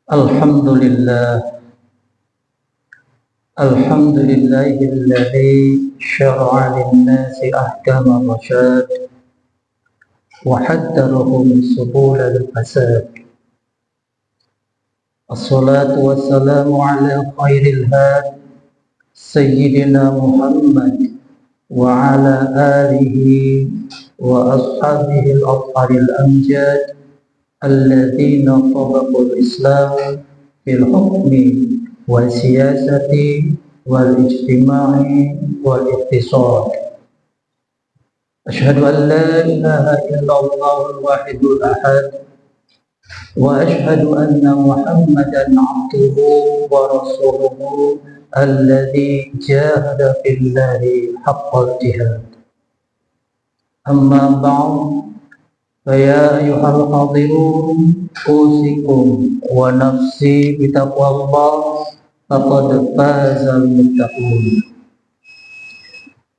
Alhamdulillah, alhamdulillahilladzi syara'a lin-nasi ahkama rasyad wa haddarahum subulal fasad. Assalatu wassalamu ala khairil had sayyidina Muhammad wa ala alihi wa ashabihi al-atharil amjad alladzina tabaqul islam fil hukmi wal siyasati wal ijtima'i wal iqtisad. Asyhadu an la ilaha illallah al-wahidul ahad wa asyhadu anna Muhammadan abduhu wa rasuluhu alladzi jahada fillahi haqqal jihad. Amma ba'd, فيا أيها الحاضرون أوصيكم ونفسي بتقوى الله فقد فاز المتقون.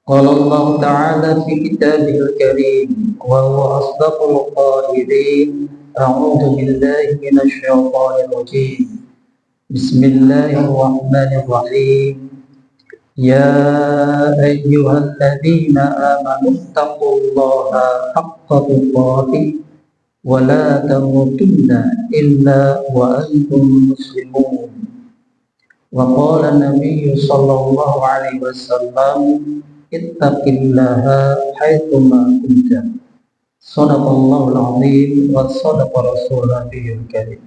قال الله تعالى في كتابه الكريم وهو أصدق القائلين: أعوذ بالله من الشيطان الرجيم بسم الله الرحمن الرحيم يا أيها الذين آمنوا اتقوا الله حق تقاته ولا تموتن إلا وأنتم مسلمون. وقال النبي صلى الله عليه وسلم اتق الله حيثما كنت. صدق الله العظيم وصدق رسوله الكريم.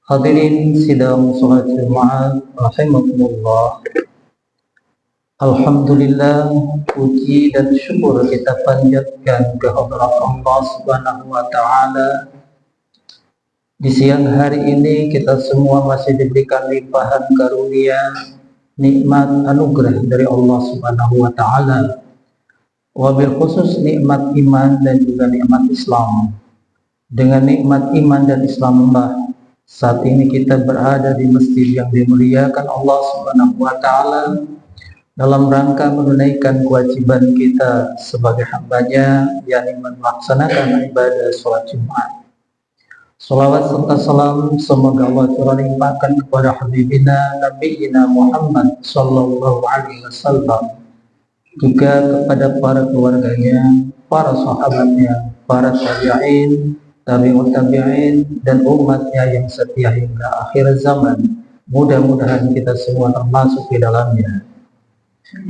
Hadirin sidang salat Jumat rahimakumullah. Alhamdulillah, puji dan syukur kita panjatkan kehadirat Allah Subhanahu wa taala. Di siang hari ini kita semua masih diberikan limpahan karunia, nikmat anugerah dari Allah Subhanahu wa taala. Wabil khusus nikmat iman dan juga nikmat Islam. Dengan nikmat iman dan Islam saat ini kita berada di masjid yang dimuliakan Allah Subhanahu wa taala dalam rangka menunaikan kewajiban kita sebagai hamba-Nya, yakni melaksanakan ibadah salat Jumat. Salawat serta salam semoga Allah limpahkan kepada habibina nabiyina Muhammad sallallahu alaihi wasallam, juga kepada para keluarganya, para sahabatnya, para tabi'in, tabi'ut tabi'in, dan umatnya yang setia hingga akhir zaman. Mudah-mudahan kita semua termasuk di dalamnya.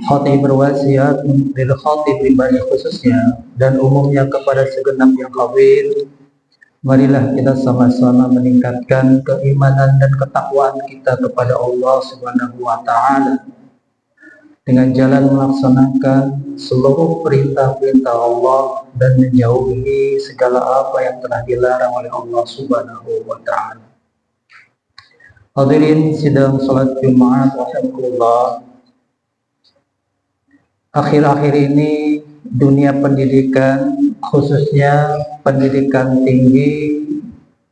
Khatib berwasiat lil khatib pribadi khususnya dan umumnya kepada segenap yang hadir. Marilah kita sama-sama meningkatkan keimanan dan ketakwaan kita kepada Allah Subhanahu wa taala dengan jalan melaksanakan seluruh perintah-perintah Allah dan menjauhi segala apa yang telah dilarang oleh Allah Subhanahu wa taala. Hadirin sidang salat Jumat rahimakumullah. Akhir-akhir ini dunia pendidikan, khususnya pendidikan tinggi,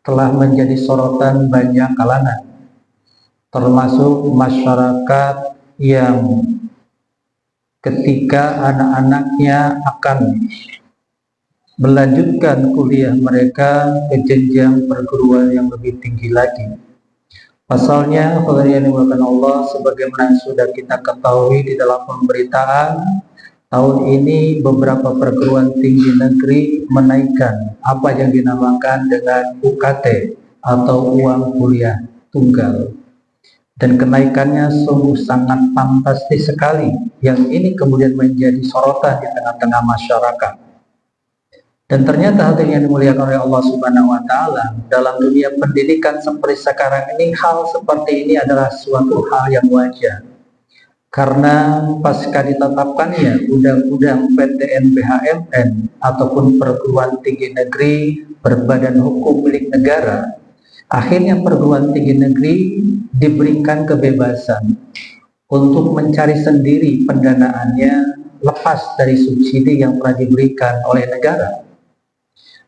telah menjadi sorotan banyak kalangan, termasuk masyarakat yang ketika anak-anaknya akan melanjutkan kuliah mereka ke jenjang perguruan yang lebih tinggi lagi. Pasalnya, yang dimulakan Allah, sebagaimana sudah kita ketahui di dalam pemberitaan, tahun ini beberapa perguruan tinggi negeri menaikkan apa yang dinamakan dengan UKT atau uang kuliah tunggal. Dan kenaikannya sungguh sangat fantastis sekali, yang ini kemudian menjadi sorotan di tengah-tengah masyarakat. Dan ternyata hal yang dimuliakan oleh Allah Subhanahu wa taala, dalam dunia pendidikan seperti sekarang ini, hal seperti ini adalah suatu hal yang wajar. Karena pasca ditetapkannya Undang-Undang PTN-BHMN ataupun perguruan tinggi negeri berbadan hukum milik negara, akhirnya perguruan tinggi negeri diberikan kebebasan untuk mencari sendiri pendanaannya lepas dari subsidi yang pernah diberikan oleh negara.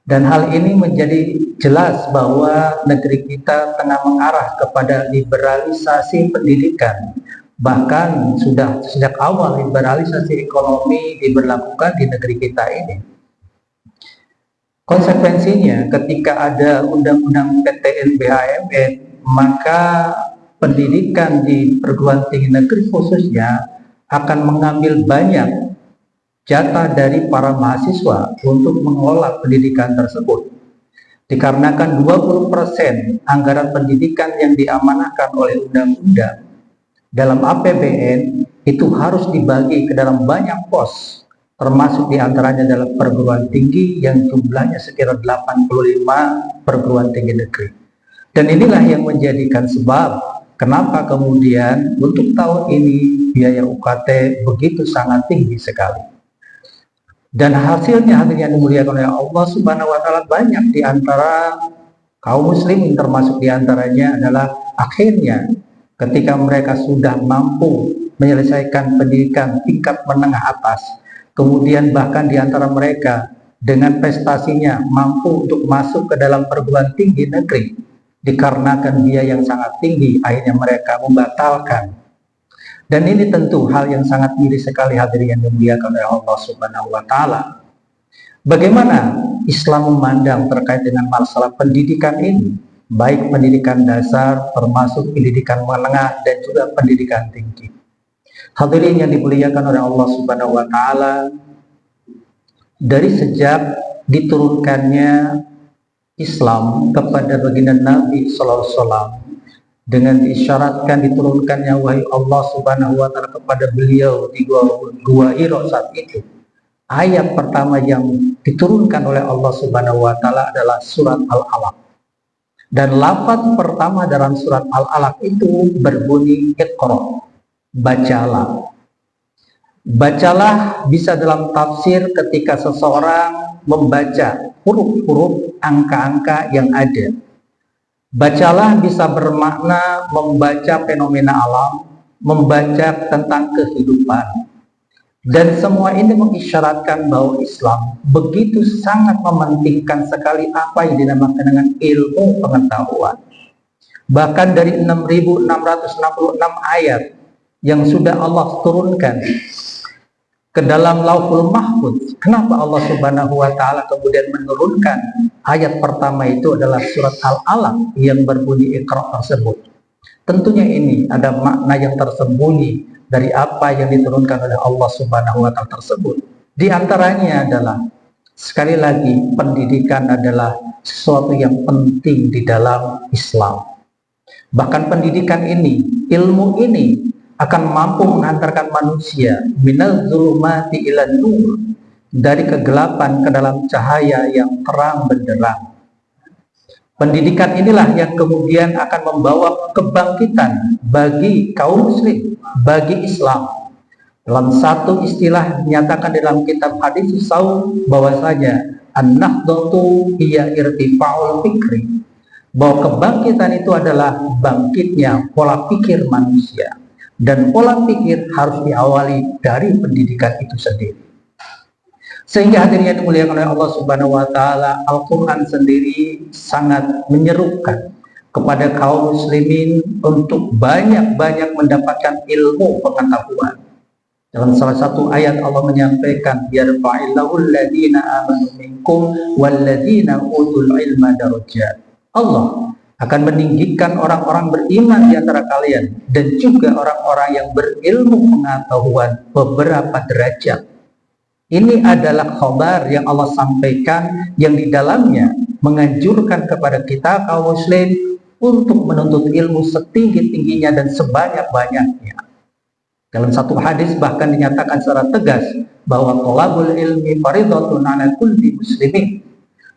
Dan hal ini menjadi jelas bahwa negeri kita tengah mengarah kepada liberalisasi pendidikan. Bahkan sudah sejak awal liberalisasi ekonomi diberlakukan di negeri kita ini. Konsekuensinya ketika ada undang-undang PTN BHMN, maka pendidikan di perguruan tinggi negeri khususnya akan mengambil banyak jatah dari para mahasiswa untuk mengelola pendidikan tersebut. Dikarenakan 20% anggaran pendidikan yang diamanahkan oleh undang-undang dalam APBN itu harus dibagi ke dalam banyak pos, termasuk diantaranya dalam perguruan tinggi yang jumlahnya sekitar 85 perguruan tinggi negeri. Dan inilah yang menjadikan sebab kenapa kemudian untuk tahun ini biaya UKT begitu sangat tinggi sekali. Dan hasilnya yang dimuliakan oleh Allah Subhanahu wa Ta'ala, banyak di antara kaum muslimin, termasuk di antaranya adalah akhirnya ketika mereka sudah mampu menyelesaikan pendidikan tingkat menengah atas, kemudian bahkan di antara mereka dengan prestasinya mampu untuk masuk ke dalam perguruan tinggi negeri, dikarenakan biaya yang sangat tinggi, akhirnya mereka membatalkan. Dan ini tentu hal yang sangat miris sekali, hadirin yang dimuliakan oleh Allah Subhanahu wa Ta'ala. Bagaimana Islam memandang terkait dengan masalah pendidikan ini, baik pendidikan dasar, termasuk pendidikan menengah dan juga pendidikan tinggi. Hadirin yang dimuliakan oleh Allah Subhanahu wa Ta'ala, dari sejak diturunkannya Islam kepada baginda Nabi Sallallahu Alaihi Wasallam, dengan diisyaratkan diturunkannya wahyu Allah Subhanahu wa Ta'ala kepada beliau di gua Hira saat itu, ayat pertama yang diturunkan oleh Allah Subhanahu wa Ta'ala adalah surat Al-Alaq. Dan lafaz pertama dalam surat Al-Alaq itu berbunyi Iqra, bacalah. Bacalah bisa dalam tafsir ketika seseorang membaca huruf-huruf angka-angka yang ada. Bacalah bisa bermakna membaca fenomena alam, membaca tentang kehidupan. Dan semua ini mengisyaratkan bahwa Islam begitu sangat mementingkan sekali apa yang dinamakan dengan ilmu pengetahuan. Bahkan dari 6.666 ayat yang sudah Allah turunkan ke dalam Lauhul Mahfuz, kenapa Allah Subhanahu wa Ta'ala kemudian menurunkan ayat pertama itu adalah surat Al-Alaq yang berbunyi Iqra tersebut? Tentunya ini ada makna yang tersembunyi dari apa yang diturunkan oleh Allah Subhanahu wa Ta'ala tersebut. Di antaranya adalah, sekali lagi, pendidikan adalah sesuatu yang penting di dalam Islam. Bahkan pendidikan ini, ilmu ini akan mampu menghantarkan manusia minal zulumati ilan nur, dari kegelapan ke dalam cahaya yang terang benderang. Pendidikan inilah yang kemudian akan membawa kebangkitan bagi kaum muslim, bagi Islam. Dalam satu istilah dinyatakan dalam kitab hadis Saum bahwasanya an-nahdatu hiya irtifa'ul fikri, bahwa kebangkitan itu adalah bangkitnya pola pikir manusia. Dan pola pikir harus diawali dari pendidikan itu sendiri. Sehingga hadirin dimuliakan oleh Allah Subhanahu wa Ta'ala, Al-Quran sendiri sangat menyerukan kepada kaum muslimin untuk banyak-banyak mendapatkan ilmu pengetahuan. Dalam salah satu ayat Allah menyampaikan, yarfa'illahu alladhina amanu minkum walladhina utul ilma darajat. Allah akan meninggikan orang-orang beriman di antara kalian dan juga orang-orang yang berilmu pengetahuan beberapa derajat. Ini adalah khabar yang Allah sampaikan, yang di dalamnya menganjurkan kepada kita kaum muslim untuk menuntut ilmu setinggi-tingginya dan sebanyak-banyaknya. Dalam satu hadis bahkan dinyatakan secara tegas bahwa thalabul ilmi fardhatun 'ala kulli muslimin,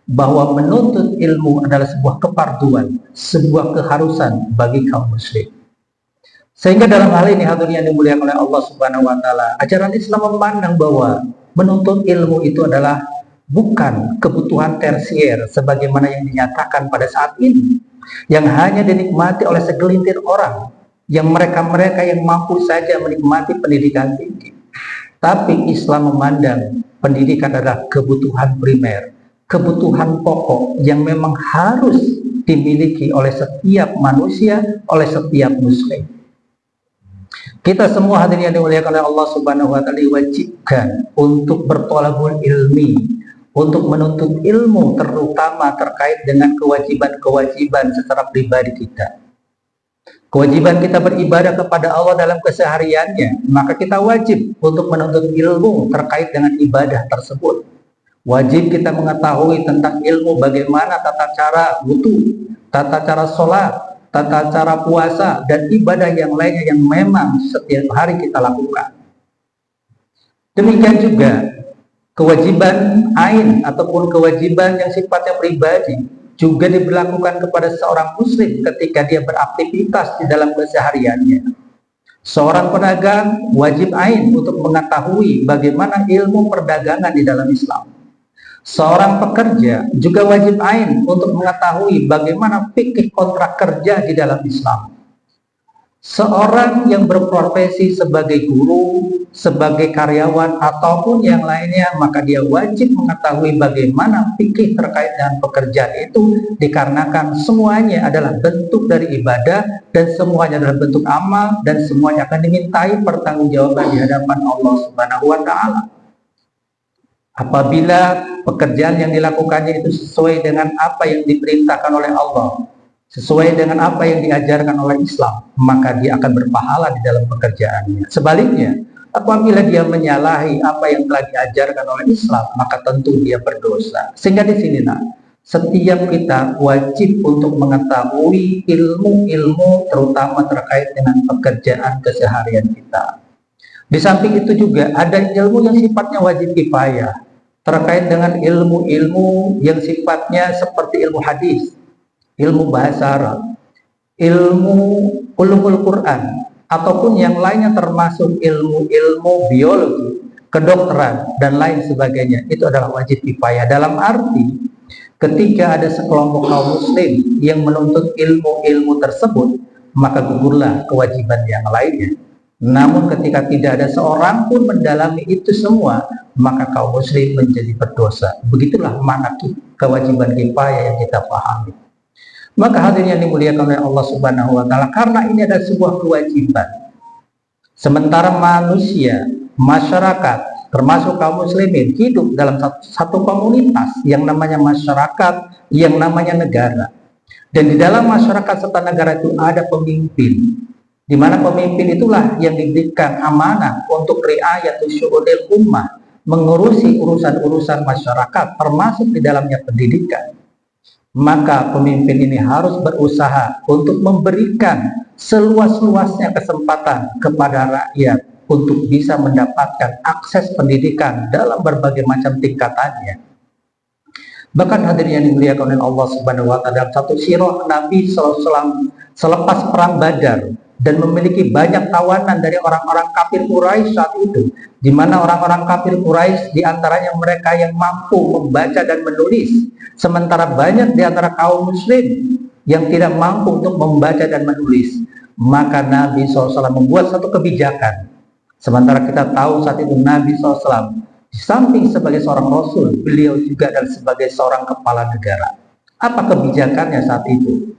bahwa menuntut ilmu adalah sebuah keparduan, sebuah keharusan bagi kaum muslim. Sehingga dalam hal ini hadirin yang dimuliakan oleh Allah Subhanahu wa Ta'ala, ajaran Islam memandang bahwa menuntut ilmu itu adalah bukan kebutuhan tersier sebagaimana yang dinyatakan pada saat ini, yang hanya dinikmati oleh segelintir orang, yang mereka-mereka yang mampu saja menikmati pendidikan tinggi. Tapi Islam memandang pendidikan adalah kebutuhan primer, kebutuhan pokok yang memang harus dimiliki oleh setiap manusia, oleh setiap muslim. Kita semua hadirin yang dimuliakan oleh Allah Subhanahu wa Ta'ala diwajibkan untuk berthalabul ilmi, untuk menuntut ilmu, terutama terkait dengan kewajiban-kewajiban secara pribadi kita. Kewajiban kita beribadah kepada Allah dalam kesehariannya, maka kita wajib untuk menuntut ilmu terkait dengan ibadah tersebut. Wajib kita mengetahui tentang ilmu bagaimana tata cara wudu, tata cara sholat, tata cara puasa, dan ibadah yang lainnya yang memang setiap hari kita lakukan. Demikian juga kewajiban ain ataupun kewajiban yang sifatnya pribadi juga diberlakukan kepada seorang muslim ketika dia beraktivitas di dalam kesehariannya. Seorang pedagang wajib ain untuk mengetahui bagaimana ilmu perdagangan di dalam Islam. Seorang pekerja juga wajib ain untuk mengetahui bagaimana fikih kontrak kerja di dalam Islam. Seorang yang berprofesi sebagai guru, sebagai karyawan, ataupun yang lainnya, maka dia wajib mengetahui bagaimana fikih terkait dengan pekerjaan itu, dikarenakan semuanya adalah bentuk dari ibadah, dan semuanya adalah bentuk amal, dan semuanya akan dimintai pertanggungjawaban di hadapan Allah Subhanahu wa Ta'ala. Apabila pekerjaan yang dilakukannya itu sesuai dengan apa yang diperintahkan oleh Allah, sesuai dengan apa yang diajarkan oleh Islam, maka dia akan berpahala di dalam pekerjaannya. Sebaliknya, apabila dia menyalahi apa yang telah diajarkan oleh Islam, maka tentu dia berdosa. Sehingga di sinilah setiap kita wajib untuk mengetahui ilmu-ilmu terutama terkait dengan pekerjaan keseharian kita. Di samping itu juga ada ilmu yang sifatnya wajib kifayah terkait dengan ilmu-ilmu yang sifatnya seperti ilmu hadis, ilmu bahasa Arab, ilmu ulumul Quran, ataupun yang lainnya termasuk ilmu-ilmu biologi, kedokteran, dan lain sebagainya. Itu adalah wajib kifayah dalam arti ketika ada sekelompok kaum muslim yang menuntut ilmu-ilmu tersebut, maka gugurlah kewajiban yang lainnya. Namun ketika tidak ada seorang pun mendalami itu semua, maka kaum muslim menjadi berdosa. Begitulah makna kewajiban kifayah yang kita pahami. Maka hadirin yang dimuliakan oleh Allah Subhanahu wa Ta'ala, karena ini adalah sebuah kewajiban. Sementara manusia, masyarakat, termasuk kaum muslimin hidup dalam satu komunitas yang namanya masyarakat, yang namanya negara. Dan di dalam masyarakat serta negara itu ada pemimpin, di mana pemimpin itulah yang diberikan amanah untuk riayatul syu'unil ummah, mengurusi urusan-urusan masyarakat, termasuk di dalamnya pendidikan. Maka pemimpin ini harus berusaha untuk memberikan seluas-luasnya kesempatan kepada rakyat untuk bisa mendapatkan akses pendidikan dalam berbagai macam tingkatannya. Bahkan hadirin yang dimuliakan oleh Allah Subhanahu wa Ta'ala, dalam satu sirah Nabi SAW selepas perang Badar dan memiliki banyak tawanan dari orang-orang kafir Quraisy saat itu, di mana orang-orang kafir Quraisy diantaranya mereka yang mampu membaca dan menulis, sementara banyak di antara kaum muslim yang tidak mampu untuk membaca dan menulis. Maka Nabi SAW membuat satu kebijakan. Sementara kita tahu saat itu Nabi SAW di samping sebagai seorang Rasul, beliau juga adalah sebagai seorang kepala negara. Apa kebijakannya saat itu?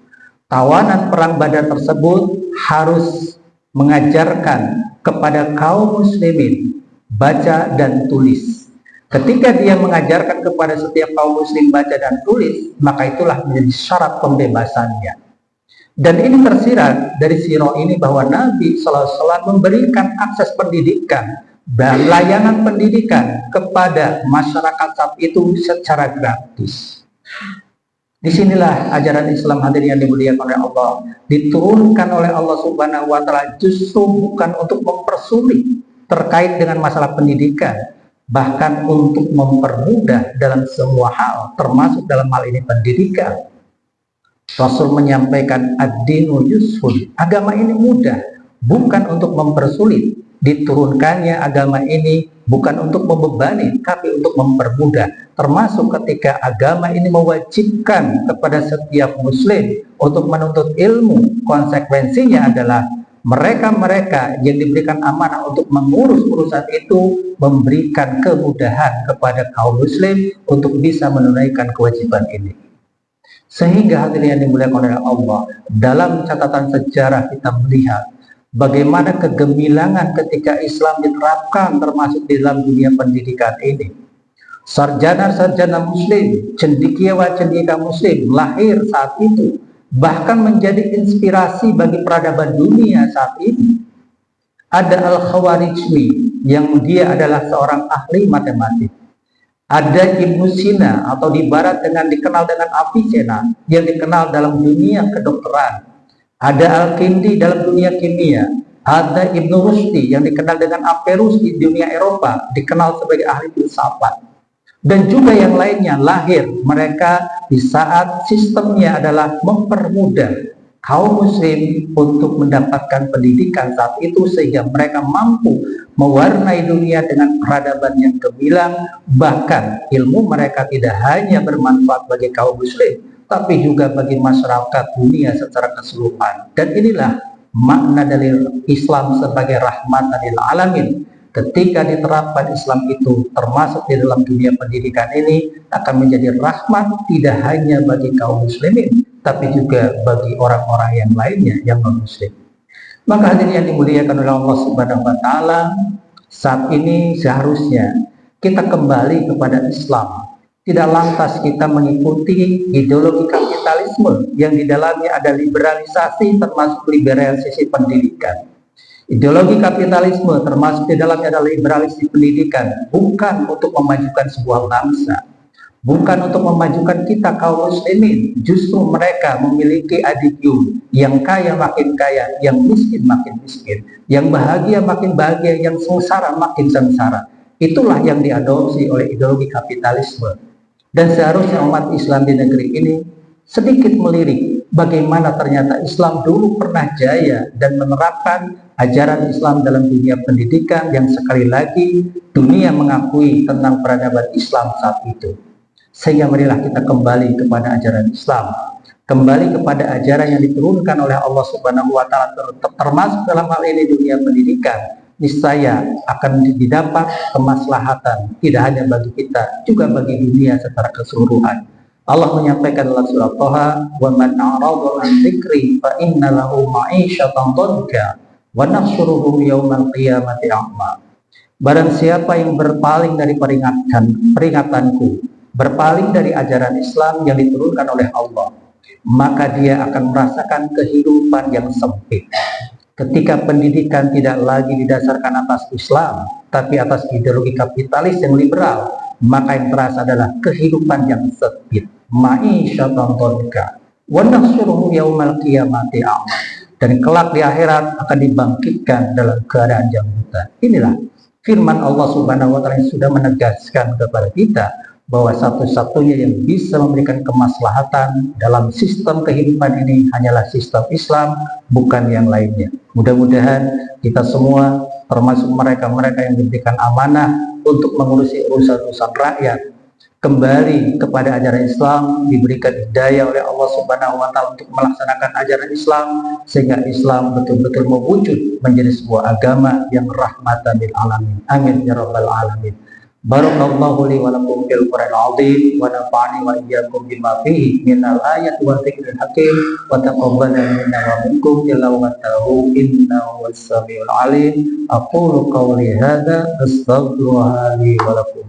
Tawanan perang Badar tersebut harus mengajarkan kepada kaum muslimin baca dan tulis. Ketika dia mengajarkan kepada setiap kaum muslim baca dan tulis, maka itulah menjadi syarat pembebasannya. Dan ini tersirat dari sirah ini bahwa Nabi SAW memberikan akses pendidikan dan layanan pendidikan kepada masyarakat saat itu secara gratis. Disinilah ajaran Islam hadirin yang dimuliakan oleh Allah, diturunkan oleh Allah Subhanahu wa Ta'ala justru bukan untuk mempersulit terkait dengan masalah pendidikan, bahkan untuk mempermudah dalam semua hal, termasuk dalam hal ini pendidikan. Rasul menyampaikan ad-dinu yusrun, agama ini mudah, bukan untuk mempersulit. Diturunkannya agama ini bukan untuk membebani, tapi untuk mempermudah. Termasuk ketika agama ini mewajibkan kepada setiap muslim untuk menuntut ilmu, konsekuensinya adalah mereka-mereka yang diberikan amanah untuk mengurus urusan itu memberikan kemudahan kepada kaum muslim untuk bisa menunaikan kewajiban ini. Sehingga hadirin yang dimuliakan oleh Allah, dalam catatan sejarah kita melihat bagaimana kegemilangan ketika Islam diterapkan termasuk di dalam dunia pendidikan ini. Sarjana-sarjana muslim, cendekiawan-cendekia muslim lahir saat itu, bahkan menjadi inspirasi bagi peradaban dunia saat ini. Ada Al-Khawarizmi yang dia adalah seorang ahli matematik. Ada Ibnu Sina atau di barat dikenal dengan Avicenna yang dikenal dalam dunia kedokteran. Ada Al-Kindi dalam dunia kimia. Ada Ibnu Rushdi yang dikenal dengan Averroes di dunia Eropa, dikenal sebagai ahli filsafat. Dan juga yang lainnya lahir mereka di saat sistemnya adalah mempermudah kaum muslim untuk mendapatkan pendidikan saat itu, sehingga mereka mampu mewarnai dunia dengan peradaban yang gemilang. Bahkan ilmu mereka tidak hanya bermanfaat bagi kaum muslim, tapi juga bagi masyarakat dunia secara keseluruhan. Dan inilah makna dari Islam sebagai rahmatan lil alamin. Ketika diterapkan Islam itu termasuk di dalam dunia pendidikan ini, akan menjadi rahmat tidak hanya bagi kaum muslimin, tapi juga bagi orang-orang yang lainnya yang non muslim. Maka hadirin yang dimuliakan oleh Allah Subhanahu wa taala, saat ini seharusnya kita kembali kepada Islam. Tidak lantas kita mengikuti ideologi kapitalisme yang di dalamnya ada liberalisasi, termasuk liberalisasi pendidikan. Ideologi kapitalisme termasuk di dalamnya adalah liberalisasi pendidikan, bukan untuk memajukan sebuah bangsa, bukan untuk memajukan kita kaum muslimin. Justru mereka memiliki adikyum, yang kaya makin kaya, yang miskin makin miskin, yang bahagia makin bahagia, yang sengsara makin sengsara. Itulah yang diadopsi oleh ideologi kapitalisme. Dan seharusnya umat Islam di negeri ini sedikit melirik bagaimana ternyata Islam dulu pernah jaya dan menerapkan ajaran Islam dalam dunia pendidikan yang sekali lagi dunia mengakui tentang peradaban Islam saat itu. Sehingga marilah kita kembali kepada ajaran Islam, kembali kepada ajaran yang diturunkan oleh Allah Subhanahu wa taala, termasuk dalam hal ini dunia pendidikan. Niscaya akan didapat kemaslahatan tidak hanya bagi kita, juga bagi dunia secara keseluruhan. Allah menyampaikan dalam surah Thaha, "Wa man a'rada 'an dzikri fa inna lahu ma'isyatan dhanka wa nahsyuruhu yaumal qiyamati a'ma." Barang siapa yang berpaling dari peringatanku, berpaling dari ajaran Islam yang diturunkan oleh Allah, maka dia akan merasakan kehidupan yang sempit. Ketika pendidikan tidak lagi didasarkan atas Islam, tapi atas ideologi kapitalis yang liberal, maka yang terasa adalah kehidupan yang sempit. Ma'isyatan dhanka wa nahsyuruhu yaumal qiyamati a'ma. Dan kelak di akhirat akan dibangkitkan dalam keadaan yang buta. Inilah firman Allah Subhanahu wa taala yang sudah menegaskan kepada kita bahwa satu-satunya yang bisa memberikan kemaslahatan dalam sistem kehidupan ini hanyalah sistem Islam, bukan yang lainnya. Mudah-mudahan kita semua, termasuk mereka-mereka yang diberikan amanah untuk mengurusi urusan-urusan rakyat, kembali kepada ajaran Islam, diberikan hidayah oleh Allah Subhanahu wa taala untuk melaksanakan ajaran Islam, sehingga Islam betul-betul mewujud menjadi sebuah agama yang rahmatan lil alamin. Amin ya rabbal alamin. Barakallahu li wa lakum fil Qur'anil azim wa nafa'ani wa iyyakum bima fihi minal ayati wa dzikril hakim wa taqabbala minna wa minkum tilawatahu innahu was-sami'ul alim. Aqulu qawli hadza astaghfirullah li wa lakum.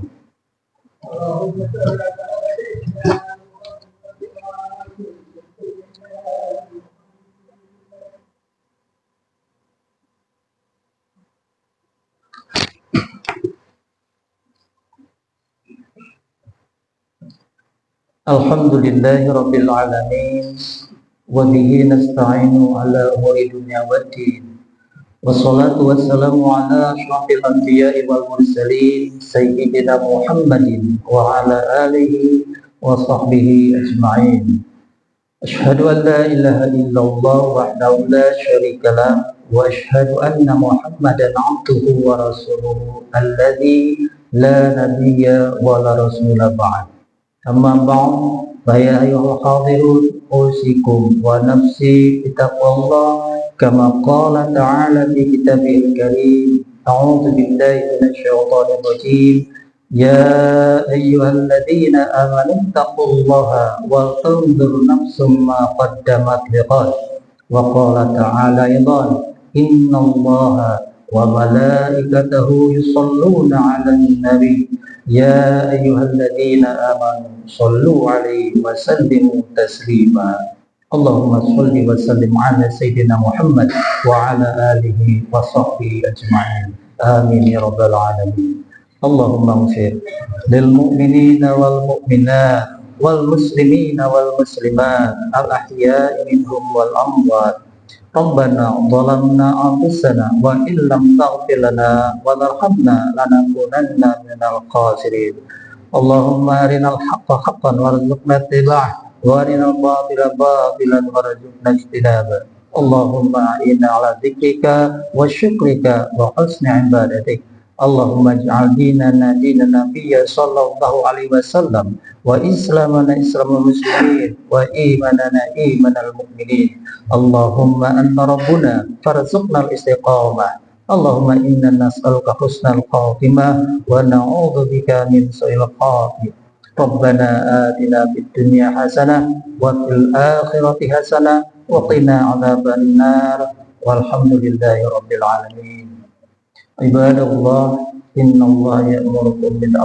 Alhamdulillahi rabbil alamin wa bihi nasta'inu ala umuri dunya waddin. Wassalatu wassalamu ala asyrafil anbiya'i wal mursalin sayyidina Muhammadin wa ala alihi wa sahbihi ajma'in. Asyhadu an la ilaha illallah wahdahu la syarika lah wa asyhadu anna Muhammadan 'abduhu wa rasuluhu alladzi la nabiyya wa la rasula ba'd. Amma ba'd, fa ya ayyuhal hadirun usikum wa nafsi bittaqwallah kama qala ta'ala fi kitabihil karim. A'udzu billahi minasy syaithanir rajim. Ya ayyuhalladzina amanu taqullaha wa tanzur nafsum ma qaddamat lighad. Wa qala ta'ala aidan, innallaha wa malaikatahu yusholluna 'alan nabi يا أيها الذين آمنوا صلوا عليه وسلموا تسليما اللهم صل وسلم على سيدنا محمد وعلى آله وصحبه أجمعين آمين يا رب العالمين اللهم اغفر للمؤمنين والمؤمنات والمسلمين والمسلمات الأحياء منهم والأموات ربنا ظلمنا أنفسنا وإن لم تغفر لنا وترحمنا لنكونن من الخاسرين اللهم أرنا الحق حقا وارزقنا اتباعه وأرنا الباطل باطلا وارزقنا اجتنابه اللهم أعنا على ذكرك وشكرك وحسن عبادتك اللهم اجعل ديننا دين النبي صلى الله عليه وسلم وإسلامنا إسلام المسلمين وإيماننا إيمان المؤمنين اللهم أنت ربنا فارزقنا الاستقامة اللهم إنا نسألك حسن الخاتمة ونعوذ بك من سوء الخاتمة ربنا آتنا في الدنيا حسنة وفي الآخرة حسنة وقنا عذاب النار والحمد لله رب العالمين عباد الله إن الله يأمركم بالعدل